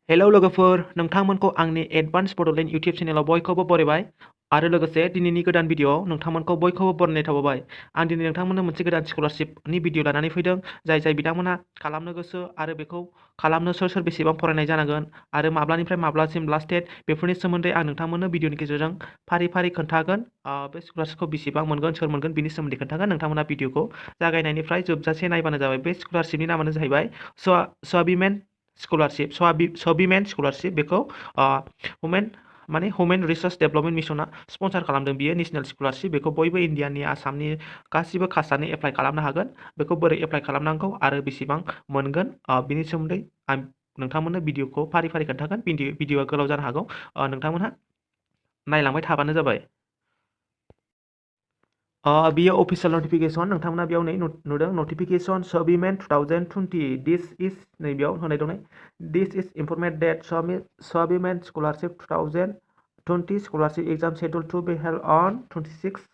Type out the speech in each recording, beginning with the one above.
Hello लोगोफोर, नोंथांमोनखौ आंनि advance Bodoland YouTube चेनेलाव बयखौबो बरायबाय आरो लोगोसे दिनैनि गोदान भिडिअ'आव नोंथांमोनखौ बयखौबो बरायनाय थाबावबाय। आं दिनै नोंथांमोननो मोनसे गोदान स्कलारशिपनि भिडिअ लानानै फैदों, जाय बिथांमोना खालामनो गोसो आरो बेखौ खालामनो सोर बेसेबां फरायनाय जानांगोन आरो माब्लानिफ्राय माब्लासिम लास्ट डेट बेफोरनि सोमोन्दै आं नोंथांमोननो भिडिअनि गेजेरजों फारि फारि खोन्थागोन। बे स्कलारशिपखौ बेसेबां मोनगोन, सोर मोनगोन बिनि सोमोन्दै खोन्थागोन। नोंथांमोना भिडिअखौ जागायनायनिफ्राय जोबजासे नायबानो जाबाय। बे स्कलारशिपनि नामानो जाहैबाय स्वाभिमेन स्कलारशिप। स्वाभिमेन स्कलारशिप बेखौ ह्युमेन रिसोर्स डेभेलपमेन्ट मिसना स्पन्सार खालामदों। बियो नेसनेल स्कलारशिप, बेखौ बयबो इण्डियानि आसामनि गासिबो कास्टआनो एप्लाइ खालामनो हागोन। बेखौ बोरै एप्लाइ खालामनांगौ आरो बेसेबां मोनगोन बिनि सोमोन्दै आं नोंथांमोननो भिडिअखौ फारि फारि खोन्थागोन। भिडिअआ गोलाव जानो हागौ, नोंथांमोनहा नायलांबाय थाबानो जाबाय। बियो अफिसियेल नटिफिकेसन। नोंथांमोना बेयाव नै नुदों नटिफिकेसन स्वाभिमेन 2020 दिस इज नैबेयाव होनाय दं। This is informed that Swabhiman scholarship 2020 scholarship exam schedule to be held on 26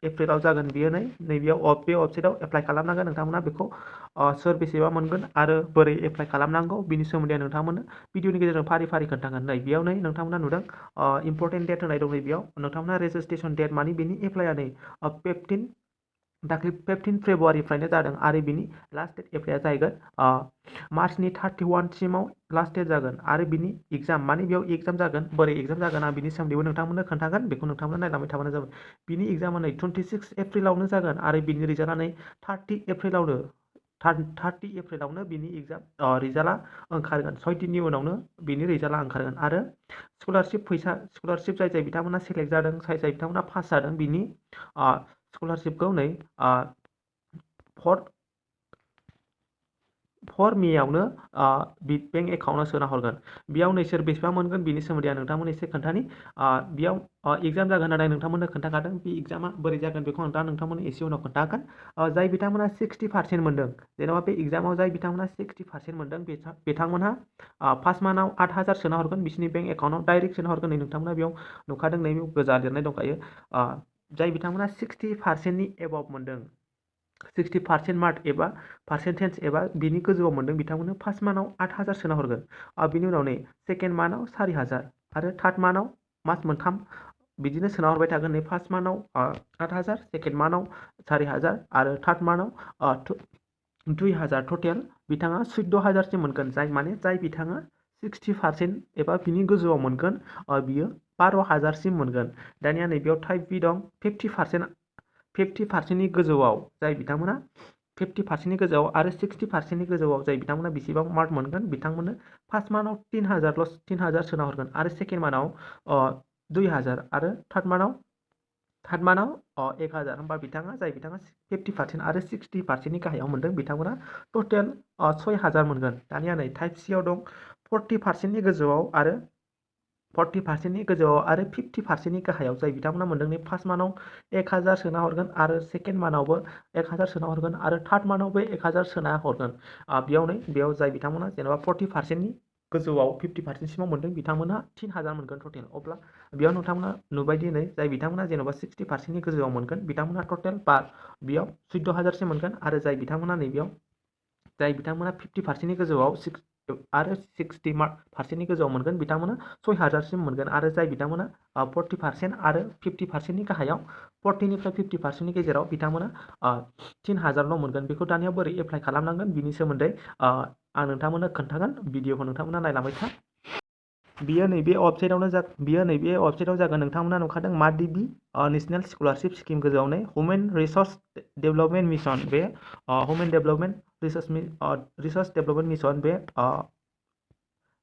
एप्रिलाव जागोन। बियो नैबेयाव बे वेबसाइटआव एप्लाइ खालामनांगोन। नोंथांमोना बेखौ सोर बेसेबां मोनगोन आरो बोरै एप्लाइ खालामनांगौ बिनि सोमोन्दै नोंथांमोननो भिडिअनि गेजेरजों फारि फारि खोन्थागोन। बेयाव नोंथांमोना नुदों इम्पर्टेन्ट डेट होनाय दं। बेयाव नोंथांमोना रेजिस्ट्रेसन डेट मानि बिनि एप्लाइआ 15 फेब्रुवारिनिफ्रायनो जादों आरो बिनि लास्ट डेट एप्लाइआ जाहैगोन मार्चनि 31 सिमाव लास्ट डेट जागोन। आरो बिनि एग्जाम मानि बेयाव एग्जाम जागोन, बोरै एग्जाम जागोन आं बिनि सोमोन्दैबो नोंथांमोननो खोन्थागोन। बेखौ नोंथांमोना नायलांबाय थाबानो जाबाय। बिनि एग्जामा 26 एप्रिलावनो जागोन आरो बिनि रिजाल्टआ 30 एप्रिलावनो बिनि एग्जाम रिजाल्टआ ओंखारगोन। 6 दिननि उनावनो बिनि रिजाल्टआ ओंखारगोन। आरो स्कलारशिप जाय बिथांमोना सेलेक्ट जादों, जाय बिथांमोना पास जादों, बिनि स्कलारशिपखौ 4 मेआवनो बेंक एकाउन्टआव सोना हरगोन। बेयाव सोर बेसेबां मोनगोन बिनि सोमोन्दै आं नोंथांमोननो एसे खोन्थानि। बेयाव एग्जाम जागोन होननानै नोंथांमोननो खोन्थाखादों। बे एग्जामा बोरै जागोन बेखौ आं दा नोंथांमोननो एसे उनाव खोन्थागोन। जाय बिथांमोना 60% मोनदों, जेनेबा बे एग्जामाव जाय बिथांमोना 60% मोनदों, बिथांमोनहा फार्स्ट मान्थआव 8,000 सोना हरगोन बिसोरनि बेंक एकाउन्टआव डाइरेक्ट सोना हरगोन। नोंथांमोना बेयाव नुखादों, बेयाव गोजा लिरनाय दंखायो। जाय बिथांमोना 60%नि एबाभ मोनदों, 60% मार्क एबा पार्सेन्टेज एबा बिनि गोजौआव मोनदों, बिथांमोननो फार्स्ट मान्थआव 8,000 सोना हरगोन। बिनि उनाव सेकेन्ड मान्थआव 4,000 आरो थार्ड मान्थआव मास मोनथाम बिदिनो सोना हरबाय थागोन। फार्स्ट मान्थआव 8,000, सेकेन्ड मान्थआव 4,000 आरो थार्ड मान्थआव 2,000। टटेल बिथाङा 14,000सिम मोनगोन। जाय बिथाङा 60% एबा बिनि गोजौआव मोनगोन, बियो 12,000सिम मोनगोन। दानिया नैबेयाव टाइप बि दं 50%नि गोजौआव, जाय बिथांमोना 50%नि गोजौआव आरो 60%नि गोजौआव जाय बिथांमोना बेसेबां मार्क मोनगोन, बिथांमोननो फार्स्ट मान्थआव 3,000 सोना हरगोन आरो सेकेन्ड मान्थआव 2,000 आरो थार्ड मान्थआव 1,000। होमबा जाय बिथाङा 50% आरो 60%नि गाहायाव मोनदों, बिथांमोना टटेल 6,000 मोनगोन। दानिया टाइप सिआव दं 40%नि गोजौआव आरो 50%नि गाहायाव जाय बिथांमोना मोनदों, फार्स्ट मान्थआव 1,000 सोना हरगोन आरो सेकेन्ड मान्थआवबो 1,000 सोना हरगोन आरो थार्ड मान्थआवबो 1,000 सोना हरगोन। बेयाव जाय बिथांमोना जेनेबा 40%नि गोजौआव 50%सिमाव मोनदों, बिथांमोना 3,000 मोनगोन टटेल। अब्ला बेयाव नोंथांमोना नुबायदि जाय बिथांमोना जेनेबा 60%नि गोजौआव मोनगोन, बिथांमोना टटेल बेयाव 14,000सिम मोनगोन आरो जाय बिथांमोना 50%नि गोजौआव आरो 60%नि गोजौआव मोनगोन, बिथांमोना 6,000सिम मोनगोन। आरो जाय बिथांमोना 40% आरो 50%नि गाहायाव, 40निफ्राय 50%नि गेजेराव, बिथांमोना 3,000ल' मोनगोन। बेखौ दानिया बोरै एप्लाइ खालामनांगोन बिनि सोमोन्दै आं नोंथांमोननो खोन्थागोन। भिडिअखौ नोंथांमोना नायलांबाय था। बियो नैबे वेबसाइटआव जागोन। नोंथांमोना नुखादों माधबी नेसनेल स्कलारशिप स्किम गोजौआव ह्युमेन रिसोर्स डेभेलपमेन्ट मिसन। बे ह्युमेन रिसोर्स डेभेलपमेन्ट मिसन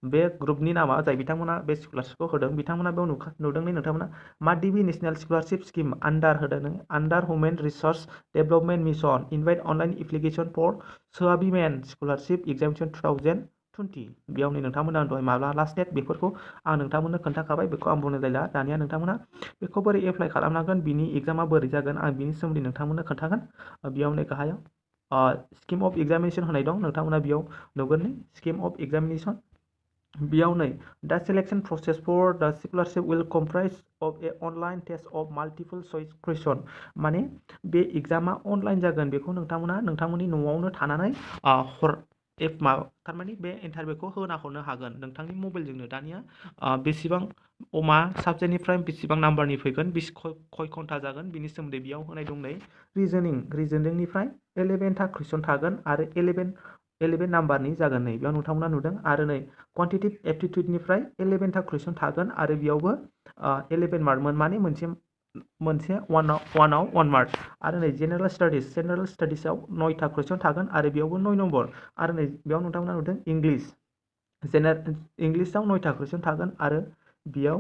बे ग्रुपनि नामा, जाय बिथांमोना बे स्कलारशिपखौ होदों, बिथांमोना बेयाव नुदों नोंथांमोना Madhavi national scholarship scheme under human resource development mission invite online application for Swabhiman scholarship examination 2020। बेयाव नोंथांमोना दहाय माब्ला लास्ट डेट बेफोरखौ आं नोंथांमोननो खोन्थाखाबाय, बेखौ आं बुंनो जायला। दानिया नोंथांमोना बेखौ बोरै एप्लाइ खालामनांगोन, बिनि एग्जामा बोरै जागोन, आं बिनि सोमोन्दै नोंथांमोननो खोन्थागोन। बेयाव गाहायाव स्किम अफ एग्जामिनेशन होनाय दं। नोंथांमोना बेयाव नुगोन स्किम अफ एग्जामिनेशन। बेयाव the selection process for the scholarship will comprise of a online test of multiple choice question. बे एग्जामा अनलाइन जागोन। बेखौ नोंथांमोना नोंथांमोननि न'आवनो थानानै थारमाने बे इन्टारभिउखौ होना हरनो हागोन नोंथांनि मबाइलजोंनो दानिया बेसेबां मा साबजेक्टनिफ्राय बेसेबां नाम्बारनि फैगोन खय घन्टा जागोन बिनि सोमोन्दै बेयाव होनाय दं नै रिजनिंनिफ्राय 11था कुइसन थागोन आरो 11 नाम्बारनि जागोन नै बेयाव नोंथांमोना नुदों आरो नै क्वान्टिटेटिभ एप्टिटिउडनिफ्राय 11था कुइसन थागोन आरो बेयावबो 11 मार्कमोन माने मोनसे वानाव 1 मार्क आरो नै जेनेरेल स्टाडिसआव 9था कुइसन थागोन आरो बेयावबो 9 नम्बर आरो नै बेयाव नोंथांमोना नुदों इंलिसाव 9था कुइसन थागोन आरो बेयाव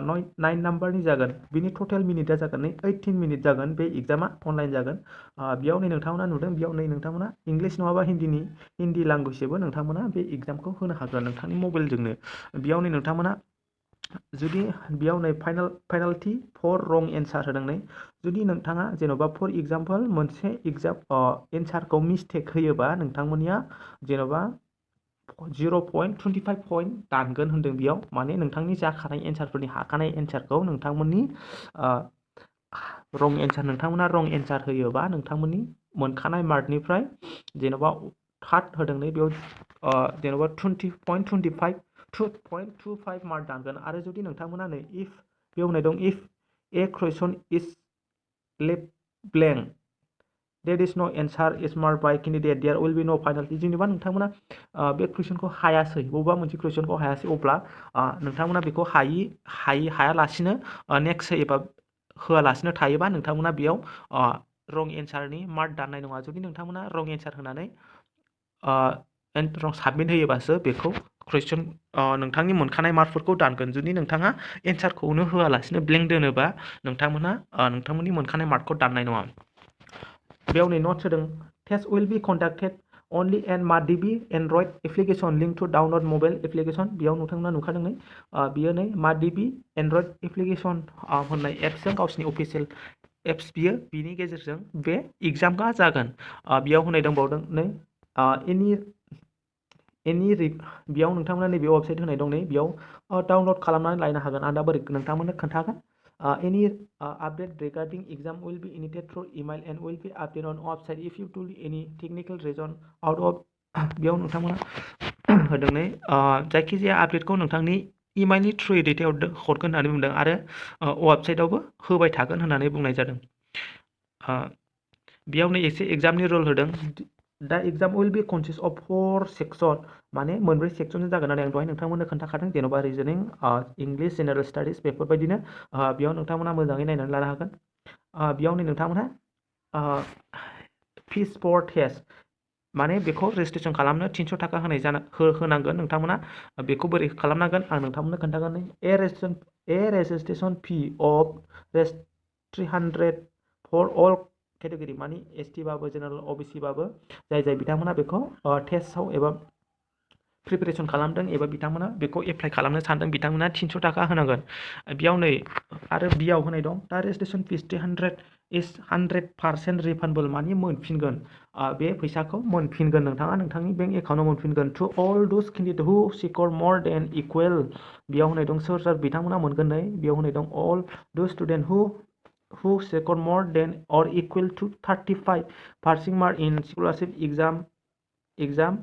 9 नाम्बारनि जागोन बिनि टटेल मिनिटआ जागोन नै 18 मिनिट जागोन बे एग्जामा अनलाइन जागोन बेयाव नै नोंथांमोना नुदों बेयाव नै नोंथांमोना इंलिस नङाबा हिन्दी लेंगुवेजजोंबो नोंथांमोना बे एग्जामखौ होनो हागोन नोंथांनि मबाइलजोंनो बेयाव नै नोंथांमोना जुदि बेयाव नै फाइनाल्टि फर रं एन्सार होदों नै जुदि नोंथाङा जेन'बा फर एग्जाम्पल मोनसे एन्सारखौ मिस्टेक होयोबा नोंथांमोननिया जेन'बा 0.25 पइन्ट दानगोन होन्दों बेयाव माने नोंथांनि जाखानाय एन्सारफोरनि हाखानाय एन्सारखौ नोंथांमोननि रं एन्सार होयोबा नोंथांमोननि मोनखानाय मार्कनिफ्राय जेन'बा थार्ड होदों नै बेयाव जेन'बा 2.25 मार्क दानगोन आरो जुदि नोंथांमोना नै बेयाव होनाय दं if a question is left blank that is no answer is mark by candidate there will be no penalty जेनेबा नोंथांमोना बे कुइसनखौ हायासै बबेबा मोनसे कुइसनखौ हायासै अब्ला नोंथांमोना बेखौ हायालासिनो नेक्स्ट एबा होआलासिनो थायोबा नोंथांमोना बेयाव रं एन्सारनि मार्क दाननाय नङा जुदि नोंथांमोना रं एन्सार होनानै साबमिट होयोबासो बेखौ कुइसन नोंथांनि मोनखानाय मार्कफोरखौ दानगोन जुदि नोंथाङा एन्सारखौनो होआलासिनो ब्लेंक दोनोबा नोंथांमोननि मोनखानाय मार्कखौ दाननाय नङा बेयाव नै नट्स होदों test will be conducted only and Madhavi Android application link to download mobile application बेयाव नोंथांमोना नुखादों नै बियो नै Madhavi Android application होननाय एप्सजों गावसिनि अफिसियेल एप्स बिनि गेजेरजों बे एग्जामआ जागोन बेयाव होनाय दंबावदों नै बेयाव नोंथांमोना नैबे वेबसाइट होनाय दं नै बेयाव डाउनलड खालामनानै लायनो हागोन आं दा बोरै नोंथांमोननो खोन्थागोन any update regarding exam will be initiated through email and will be updated on website if you do any technical reason out of बेयाव नोंथांमोना होदों नै जायखिजाया आपडेटखौ नोंथांनि इमेलनि थ्रुयै दैथायहरगोन होननानै बुंदों आरो वेबसाइटआवबो होबाय थागोन होननानै बुंनाय जादों बेयावनो एसे एग्जामनि रुल होदों the exam will be consist of 4 section माने मोनब्रै सेक्सनजों जागोन होननानै आं दहाय नोंथांमोननो खोन्थाखादों जेन'बा रिजनिं इंलिश जेनेरेल स्टाडिस बेफोरबायदिनो बेयाव नोंथांमोना मोजाङै नायनानै लानो हागोन बेयाव नै नोंथांमोना फिस फर टेस्ट माने बेखौ रेजिस्ट्रेसन खालामनो 300 थाखा होनांगोन नोंथांमोना बेखौ बोरै खालामनांगोन आं नोंथांमोननो खोन्थागोन a registration fee of 300 for all category माने ST बाबो जेनेरेल OBC बाबो जाय बिथांमोना बेखौ टेस्टआव एबा प्रिपेरेसन खालामदों एबा बिथांमोना बेखौ एप्लाइ खालामनो सानदों बिथांमोना 300 थाखा होनांगोन बेयाव नै आरो बेयाव होनाय दं दा रेजिस्ट्रेसन फिस 300 इज 100% रिफान्डेबल माने मोनफिनगोन बे फैसाखौ मोनफिनगोन नोंथाङा नोंथांनि बेंक एकाउन्टआव मोनफिनगोन टु अल दोज केन्डिडेट हु स्कर मर देन इकुवेल बेयाव होनाय दं सोर बिथांमोना मोनगोन नै बेयाव होनाय दं all those student who score more than or equal to 35% mark in scholarship exam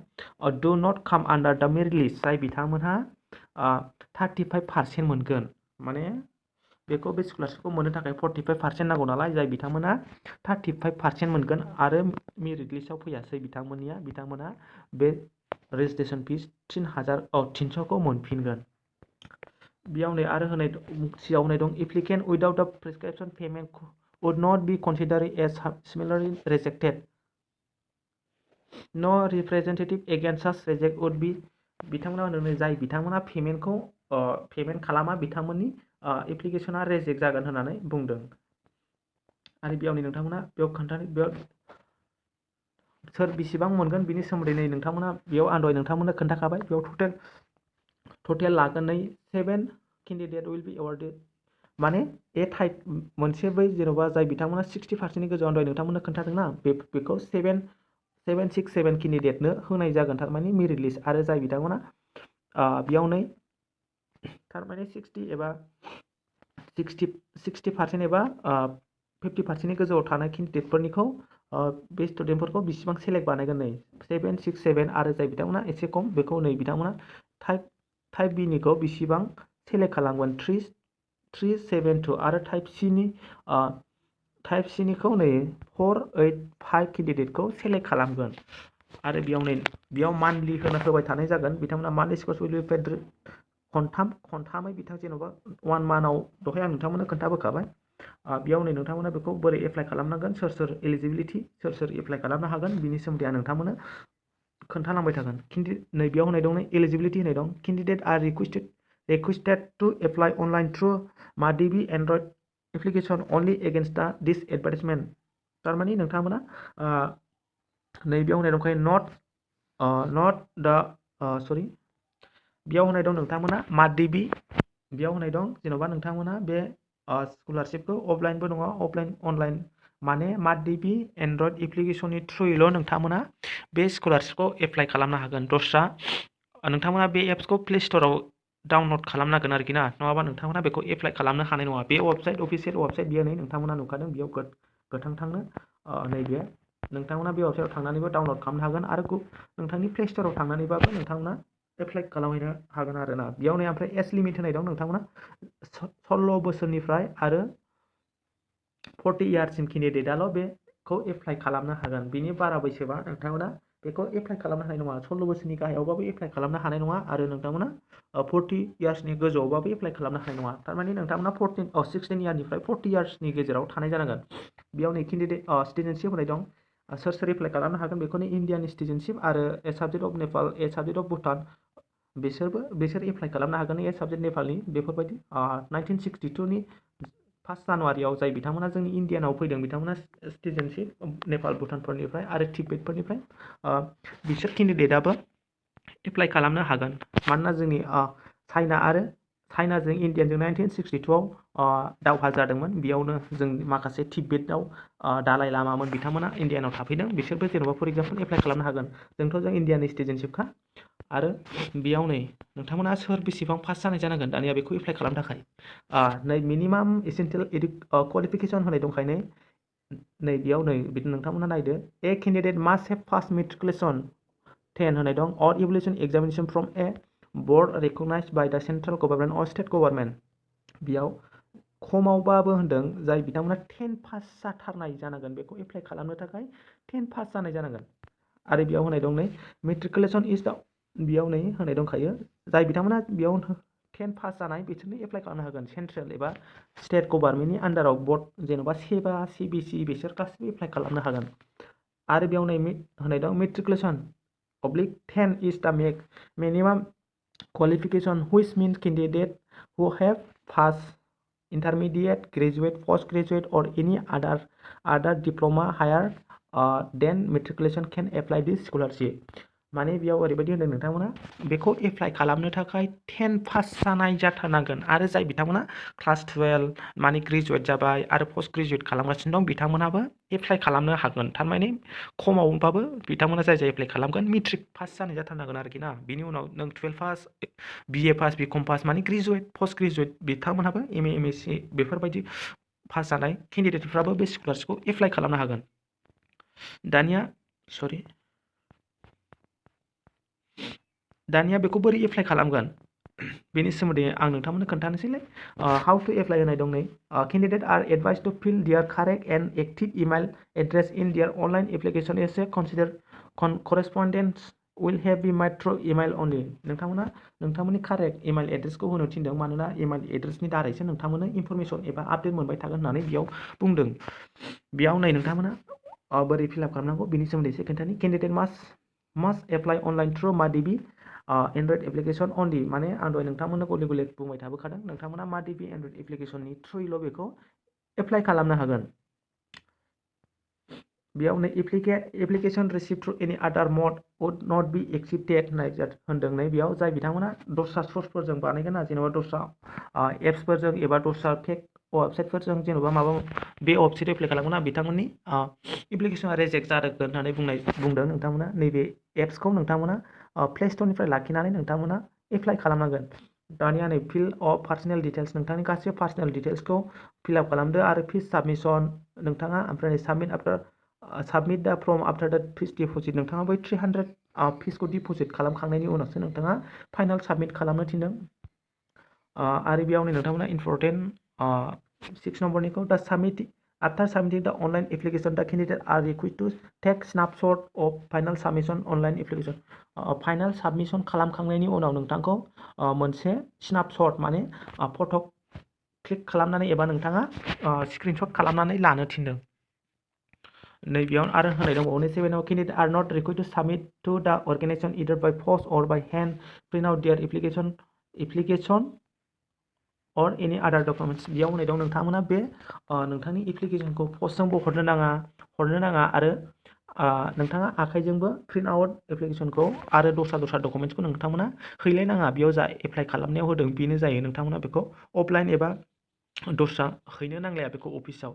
do not come under the merit list जाय बिथांमोनहा 35% मोनगोन माने बेखौ बे स्कलारशिपखौ मोननो थाखाय 45% नांगौ नालाय जाय बिथांमोना 35% मोनगोन आरो मेरिट लिस्टआव फैयासै बिथांमोना बे रेजिस्ट्रेसन फिस 300खौ मोनफिनगोन बेयाव नै आरो सियाव होनाय दं एप्लिकेन्ट उइदाउट द prescription payment would not be considered as similarly rejected no representative against such reject would be बिथांमोना होनदों जाय बिथांमोना पेमेन्ट खालामा बिथांमोननि एप्लिकेशना रिजेक्ट जागोन होननानै बुंदों आरो बेयाव नै नोंथांमोना बेयाव सोर बेसेबां मोनगोन बिनि सोमोन्दै नै नोंथांमोना बेयाव आं दहाय नोंथांमोननो खोन्थाखाबाय बेयाव टटेल लागोन नै 7 केन्डिडेट विल बी एवार्डेड माने मोनसे बै जेन'बा जाय बिथांमोना 60%नि गोजौआव दहाय नोंथांमोननो खोन्थादोंना बेखौ 767 केन्डिडेटनो होनाय जागोन थारमाने मेरिट लिस्ट आरो जाय बिथांमोना बेयाव नै थारमाने 60% एबा 50%नि गोजौआव थानाय केन्डिडेटफोरनिखौ बे स्टुडेन्टफोरखौ बेसेबां सेलेक्ट बानायगोन नै 7 6 7 आरो जाय बिथांमोना एसे खम बेखौ नै बिथांमोना टाइप बि निखौ बेसेबां सेलेक्ट खालामगोन 3 7 2 आरो टाइप सि निखौ नै 4 8 5 केन्डिडेटखौ सेलेक्ट खालामगोन आरो बेयाव मान्थलि होबाय थानाय जागोन बिथांमोना monthly scholars will be paid खनथामै जेन'बा 1 मान्थआव दहाय आं नोंथांमोननो खोन्थाबोखाबाय बेयाव नै नोंथांमोना बेखौ बोरै एप्लाइ खालामनांगोन सोर एलिजिबिलिटि सोर एप्लाइ खालामनो हागोन बिनि सोमोन्दै आं नोंथांमोननो खोन्थालांबाय थागोन नै बेयाव होनाय दं नै एलिजिबिलिटि होनाय दं candidate are requested to apply online through Madhavi Android application only against this advertisement थारमाने नोंथांमोना नै बेयाव होनाय दंखायो not the sorry बेयाव होनाय दं नोंथांमोना माधबी बेयाव होनाय दं जेन'बा नोंथांमोना बे स्कलारशिपखौ अफलाइनबो नङा अनलाइन माने माधबी एन्ड्रइड एप्लिकेशननि थ्रुयैल' नोंथांमोना बे स्कलारशिपखौ एप्लाइ खालामनो हागोन दस्रा नोंथांमोना बे एप्सखौ प्ले स्ट'राव डाउनलड खालामनांगोन आरोखि ना नङाबा नोंथांमोना बेखौ एप्लाइ खालामनो हानाय नङा बे अफिसियेल वेबसाइट बियो नै नोंथांमोना नुखादों बेयाव गोथां थांनो नैबे नोंथांमोना बे वेबसाइटआव थांनानैबो डाउनलड खालामनो हागोन आरो नोंथांनि प्ले स्ट'राव थांनानैबाबो नोंथांमोना एप्लाइ खालामहैनो हागोन आरोना बेयाव नै ओमफ्राय एज लिमिट होनाय दं नोंथांमोना 16 बोसोरनिफ्राय आरो 40 इयार्ससिम केन्डिडेटआल' बेखौ एप्लाइ खालामनो हागोन बिनि बारा बैसोबा नोंथांमोना बेखौ एप्लाइ खालामनो हानाय नङा 16 बोसोरनि गाहायावबाबो एप्लाइ खालामनो हानाय नङा आरो नोंथांमोना 40 इयार्सनि गोजौआवबाबो एप्लाइ खालामनो हानाय नङा थारमाने नोंथांमोना 16 इयारनिफ्राय 40 इयार्सनि गेजेराव थानाय जानांगोन बेयाव नै केन्डिडेट सिटिजेनशिप होनाय दं सोर एप्लाइ खालामनो हागोन बेखौनो इण्डियान सिटिजेनशिप आरो a subject of Nepal a subject of Bhutan बिसोर एप्लाइ खालामनो हागोन ए साबजेक्ट नेपालनि बेफोरबायदि 1962 नि 1 जानुवारियाव जाय बिथांमोना जोंनि इण्डियानाव फैदों बिथांमोना सिटिजेनशिप नेपाल भुटानफोरनिफ्राय आरो तिब्बेतफोरनिफ्राय बिसोर केन्डिडेटआबो एप्लाइ खालामनो हागोन मानोना जोंनि चाइनाजों इण्डियाजों 1962आव दावहा जादोंमोन बेयावनो जों माखासे तिब्बेतआव दालाइ लामामोन बिथांमोना इण्डियानाव थाफैदों बिसोरबो जेन'बा फर एग्जाम्पल एप्लाइ खालामनो हागोन जों इण्डियानि सिटिजेनशिपखा आरो बेयाव नै नोंथांमोना सोर बेसेबां पास जानाय जानांगोन दानिया बेखौ एप्लाइ खालामनो थाखाय नै मिनिमाम एसेन्शियेल क्वालिफिकेसन होनाय दंखायो नै बेयाव नै नोंथांमोना नायदो a candidate must have pass matriculation 10 होनाय दं or evaluation examination from a board recognised by the central government or state government बेयाव खमावबाबो होनदों जाय बिथांमोना 10 पास जाथारनाय जानांगोन बेखौ एप्लाइ खालामनो थाखाय 10 पास जानाय जानांगोन आरो बेयाव होनाय दं नै मेट्रिकुलेसन इज द बेयाव नै होनाय दंखायो जाय बिथांमोना बेयाव 10 पास जानाय बिसोरनो एप्लाइ खालामनो हागोन सेन्ट्रेल एबा स्टेट गभर्नमेन्टनि आन्डाराव बर्ड जेन'बा सेबा सिबिसि बिसोर गासिबो एप्लाइ खालामनो हागोन आरो बेयाव नै होनाय दं matriculation /10 is the minimum qualification which means candidate who have pass intermediate graduate post graduate or any other diploma higher than matriculation can apply this scholarship माने बेयाव ओरैबायदि होनदों नोंथांमोना बेखौ एप्लाइ खालामनो थाखाय 10 पास जानाय जाथारनांगोन आरो जाय बिथांमोना क्लास 12 माने ग्रेजुवेट जाबाय आरो पोस्ट ग्रेजुवेट खालामगासिनो दं बिथांमोनाबो एप्लाइ खालामनो हागोन थारमाने खमावबाबो बिथांमोना जाय एप्लाइ खालामगोन मेट्रिक पास जानाय जाथारनांगोन आरोखि ना बिनि उनाव नों 12 पास बिए पास बिकम पास माने ग्रेजुवेट पोस्ट ग्रेजुवेट बिथांमोनहाबो एमए बेफोरबायदि पास जानाय केन्डिडेटफ्राबो बे स्कलारशिपखौ एप्लाइ खालामनो हागोन दानिया बेखौ बोरै एप्लाइ खालामगोन बेनि सोमोन्दै आं नोंथांमोननो खोन्थानोसैलाय हाउ टु एप्लाइ होनाय दं नै candidate are advise to fill their correct and active email address in their online application as a correspondence will have be made through email अनलि नोंथांमोननि कारेक्ट इमेल एड्रेसखौ होनो थिनदों मानोना इमेल एड्रेसनि दारैसो नोंथांमोननो इनफरमेसन एबा update मोनबाय थागोन होननानै बेयाव बुंदों बेयाव नै नोंथांमोना बोरै फिलआप खालामनांगौ बिनि सोमोन्दै एसे खोन्थानि candidate must apply online through Madhavi android application only माने आं दहाय नोंथांमोननो गले गले बुंबाय थाबोखादों नोंथांमोना माधबी एन्ड्रइड एप्लिकेसननि थ्रुयैल' बेखौ एप्लाइ खालामनो हागोन बेयाव नै application receive through any other mode would not be accepted होनदों नै बेयाव जाय बिथांमोना दस्रा सर्सफोरजों बानायगोन ना जेनेबा दस्रा एप्सफोरजों एबा दस्रा फेक वेबसाइटफोरजों जेनेबा माबा बे वेबसाइट एप्लाइ खालामगोन ना बिथांमोननि एप्लिकेसना रिजेक्ट जागोन होननानै बुंदों नोंथांमोना नैबे एप्सखौ नोंथांमोना प्ले स्टरनिफ्राय लाखिनानै नोंथांमोना एप्लाइ खालामनांगोन दानिया नै फिल अफ पार्सनेल डिटेल्स नोंथांनि गासैबो पार्सनेल डिटेल्सखौ फिलआप खालामदो आरो फिस साबमिसन नोंथाङा ओमफ्राय साबमिट आफ्टार साबमिट दा फर्म आफ्टार दा फिस डिप'जिट नोंथाङा बै 300 फिसखौ डिप'जिट खालामखांनायनि उनावसो नोंथाङा फाइनाल साबमिट खालामनो थिनदों। आरो बेयाव नै नोंथांमोना इम्परटेन्ट 6 नम्बरनिखौ दा submit after submitting the online application the candidate are request to take snapshot of final submission online application. Final submission खालामखांनायनि उनाव नोंथांखौ मोनसे स्नापशट माने फट' क्लिक खालामनानै एबा नोंथाङा स्क्रिनशट खालामनानै लानो थिनदों। नैबेयाव आरो होनाय दंबावो 7 candidate are not request to submit to the organisation either by post or by hand print out their application or any आदार डकुमेन्ट्स। बेयाव होनाय दं नोंथांमोना बे नोंथांनि एप्लिकेशनखौ पस्टजोंबो हरनो नाङा आरो नोंथाङा आखाइजोंबो प्रिन्ट आउट एप्लिकेशनखौ आरो दस्रा डकुमेन्ट्सखौ नोंथांमोना हैलायनाङा। बेयाव जा एप्लाइ खालामनायाव होदों बेनो जायो। नोंथांमोना बेखौ अफलाइन एबा दस्रा हैनो नांलाया बेखौ अफिसाव।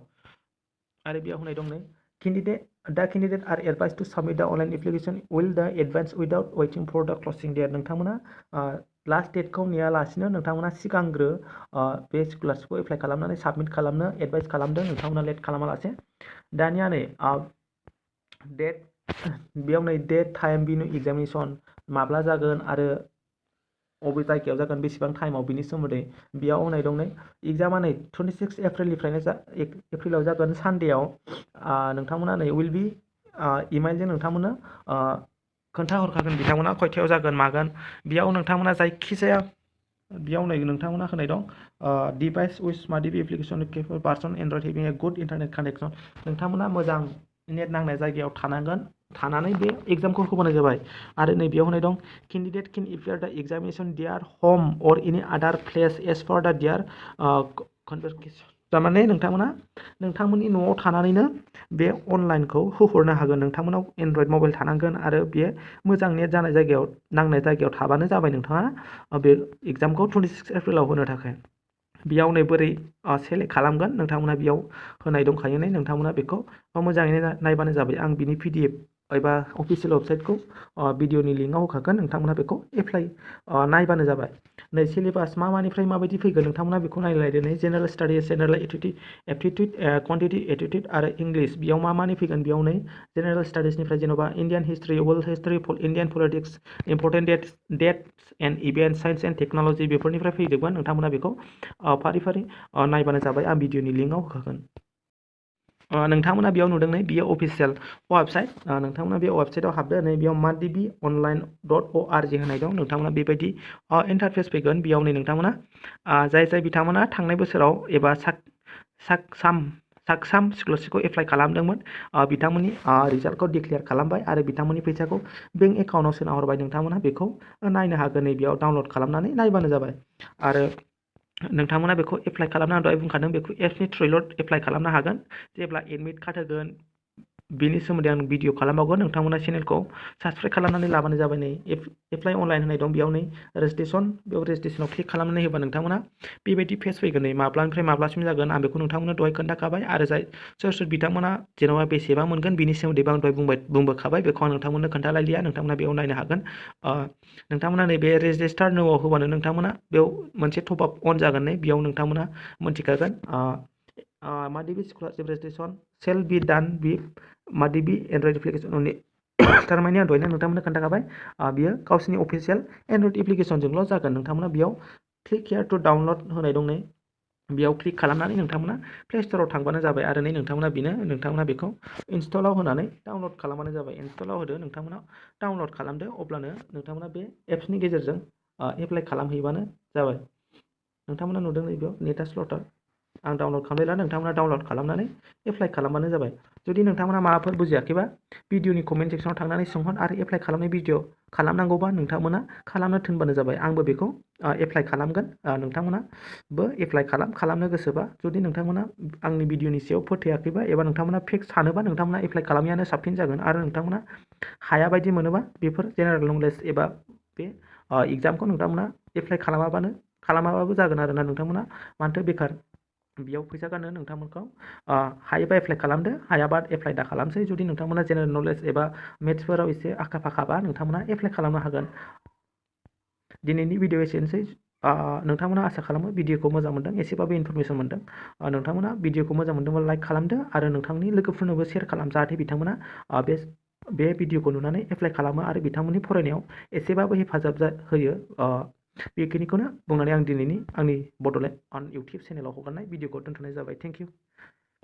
आरो बेयाव होनाय दं नै candidate are advise two submit दा अनलाइन एप्लिकेशन विल दा एडभान्स उइदाउट वेटिं फर दा क्लसिं डेट। नोंथांमोना लास्ट डेटखौ नेयालासिनो नोंथांमोना सिगांग्रो बे स्कलारशिपखौ एप्लाइ खालामनानै साबमिट खालामनो एडभाइस खालामदों। नोंथांमोना लेट खालामालासे। दानिया नै डेट बेयाव नै डेट टाइम बिनि एग्जामिनेसन माब्ला जागोन आरो अबे जायगायाव जागोन बेसेबां टाइमाव बिनि सोमोन्दै बेयाव होनाय दं नै एग्जामा नै 26 एप्रिलनिफ्रायनो एप्रिलाव जागोन सानडेआव। नोंथांमोना नै उइल बि इमेलजों नोंथांमोननो खोन्थाहरखागोन बिथांमोना खयथायाव जागोन मागोन। बेयाव नोंथांमोना जायखिजाया बेयाव नै नोंथांमोना होनाय दं device with Madhavi application capable person android having a good internet connection. नोंथांमोना मोजां नेट नांनाय जायगायाव थानानै बे एग्जामखौ होबानो जाबाय। आरो नै बेयाव होनाय दं केन्डिडेट केन एपियार दा एग्जामिनेशन देयार होम अर एनि आदार प्लेस एज पार दा देयार कनभाकेसन। थारमाने नोंथांमोननि न'आव थानानैनो बे अनलाइनखौ होहरनो हागोन। नोंथांमोनाव एन्ड्रइड मबाइल थानांगोन आरो बे मोजां नेट जानाय जायगायाव नांनाय जायगायाव थाबानो जाबाय नोंथाङा बे एग्जामखौ 26 एप्रिलाव होनो थाखाय। बेयाव नै बोरै सेलेक्ट खालामगोन नोंथांमोना बेयाव होनाय दंखायो नै नोंथांमोना बेखौ मोजाङै नायबानो जाबाय। आं बिनि PDF एबा अफिसियेल वेबसाइटखौ भिडिअनि लिंकआव होखागोन। नोंथांमोना बेखौ एप्लाइ नायबानो जाबाय। नै सिलेबास मानिफ्राय माबायदि फैगोन नोंथांमोना बेखौ नायलायदो नै general studies general aptitude quantity attitude आरो इंलिश बेयाव मानि फैगोन। बेयाव नै जेनेरेल स्टाडिसनिफ्राय जेन'बा Indian history world history Indian politics important dates and event science and technology बेफोरनिफ्राय फैजोबगोन। नोंथांमोना बेखौ फारि नायबानो जाबाय। आं भिडिअनि लिंकआव होखागोन। नोंथांमोना बेयाव नुदों नै बियो अफिसियेल वेबसाइट। नोंथांमोना बे वेबसाइटआव हाबदो नै बेयाव madhavi.online.org होनाय दं। नोंथांमोना बेबायदि इन्टारफेस फैगोन। बेयाव नै नोंथांमोना जाय बिथांमोना थांनाय बोसोराव एबा साकसाम स्कलारशिपखौ एप्लाइ खालामदोंमोन बिथांमोननि रिजाल्टखौ डिक्लेयार खालामबाय आरो बिथांमोननि फैसाखौ बेंक एकाउन्टआव सोना हरबाय। नोंथांमोना बेखौ नायनो हागोन। नै बेयाव डाउनलड खालामनानै नायबानो जाबाय। आरो नोंथांमोना बेखौ एप्लाइ खालामनो दहाय बुंखादों बेखौ एप्सनि थ्रुयैल' एप्लाइ खालामनो हागोन। जेब्ला एडमिट कार्ड होगोन बेनि सोमोन्दै आं भिडिअ खालामबावगोन। नोंथांमोना चेनेलखौ साबसक्राइब खालामनानै लाबानो जाबाय। नै एप्लाइ अनलाइन होनाय दं बेयाव नै रेजिस्ट्रेसन बेयाव रेजिस्ट्रेसनाव क्लिक खालामनानै होबा नोंथांमोना बेबायदि पेज फैगोन। नै माब्लानिफ्राय माब्लासिम जागोन आं बेखौ नोंथांमोननो दहाय खोन्थाखाबाय। आरो सोर बिथांमोना जेन'बा बेसेबां मोनगोन बिनि सोमोन्दैबो आं दहाय बुंबोखाबाय। बेखौ आं नोंथांमोननो खोन्थालायलिया। नोंथांमोना बेयाव नायनो हागोन। नोंथांमोना नैबे रेजिस्टार न'आव होबानो नोंथांमोना बेयाव मोनसे टप आप अन जागोन। नै बेयाव नोंथांमोना मोनथिखागोन माधाभि स्कलारशिप रेजिस्ट्रेसन सेल बि डान बि माधाभि एन्ड्रइड एप्लिकेशन अनलि। थारमाने आं दहायनो नोंथांमोननो खोन्थाखाबाय बियो गावसिनि अफिसियेल एन्ड्रइड एप्लिकेशनजोंल' जागोन। नोंथांमोना बेयाव क्लिक हियार टु डाउनलड होनाय दं। नै बेयाव क्लिक खालामनानै नोंथांमोना प्ले स्ट'राव थांबानो जाबाय। आरो नै नोंथांमोना बेखौ इनस्टलाव होनानै डाउनलड खालामबानो जाबाय। इनस्टलाव होदो नोंथांमोना डाउनलड खालामदो अब्लानो नोंथांमोना बे एप्सनि गेजेरजों एप्लाइ खालामहैबानो जाबाय। नोंथांमोना नुदों नै बेयाव नेटा स्ल'टार आं डाउनलड खालामलायला। नोंथांमोना डाउनलड खालामनानै एप्लाइ खालामबानो जाबाय। जुदि नोंथांमोना माबाफोर बुजियाखैबा भिडिअनि कमेन्ट सेक्सनाव थांनानै सोंहर आरो एप्लाइ खालामनाय भिडिअ खालामनांगौबा नोंथांमोना खालामनो थिनबानो जाबाय। आंबो बेखौ एप्लाइ खालामगोन। नोंथांमोनाबो एप्लाइ खालामनो गोसोबा जुदि नोंथांमोना आंनि भिडिअनि सायाव फोथायाखैबा एबा नोंथांमोना फेक सानोबा नोंथांमोना एप्लाइ खालामैयानो साबसिन जागोन। आरो नोंथांमोना हाया बायदि मोनोबा बेफोर जेनेरेल नलेज एबा बे एग्जामखौ नोंथांमोना एप्लाइ खालामाबाबो जागोन आरोना। नोंथांमोना मानोथो बेकार बेयाव फैसा गारनो। नोंथांमोनखौ हायोबा एप्लाइ खालामदो हायाबा एप्लाइ दा खालामसै। जुदि नोंथांमोना जेनेरेल नलेज एबा मेथ्सफोराव एसे आखा फाखाबा नोंथांमोना एप्लाइ खालामनो हागोन। दिनैनि भिडिअ एसेनोसै। नोंथांमोना आसा खालामो भिडिअखौ मोजां मोनदों, एसेबाबो इनफरमेसन मोनदों। नोंथांमोना भिडिअखौ मोजां मोनदोंबा लाइक खालामदो आरो नोंथांनि लोगोफोरनोबो शेयार खालाम, जाहाथे बिथांमोना बे भिडिअखौ नुनानै एप्लाइ खालामो आरो बिथांमोननि फरायनायाव एसेबाबो हेफाजाब होयो। बेखिनिखौनो बुंनानै आं दिनैनि आंनि बड'लेण्ड अन इउटुब चेनेलाव हगारनाय भिडिअखौ दोनथ'नाय जाबाय। Thank you.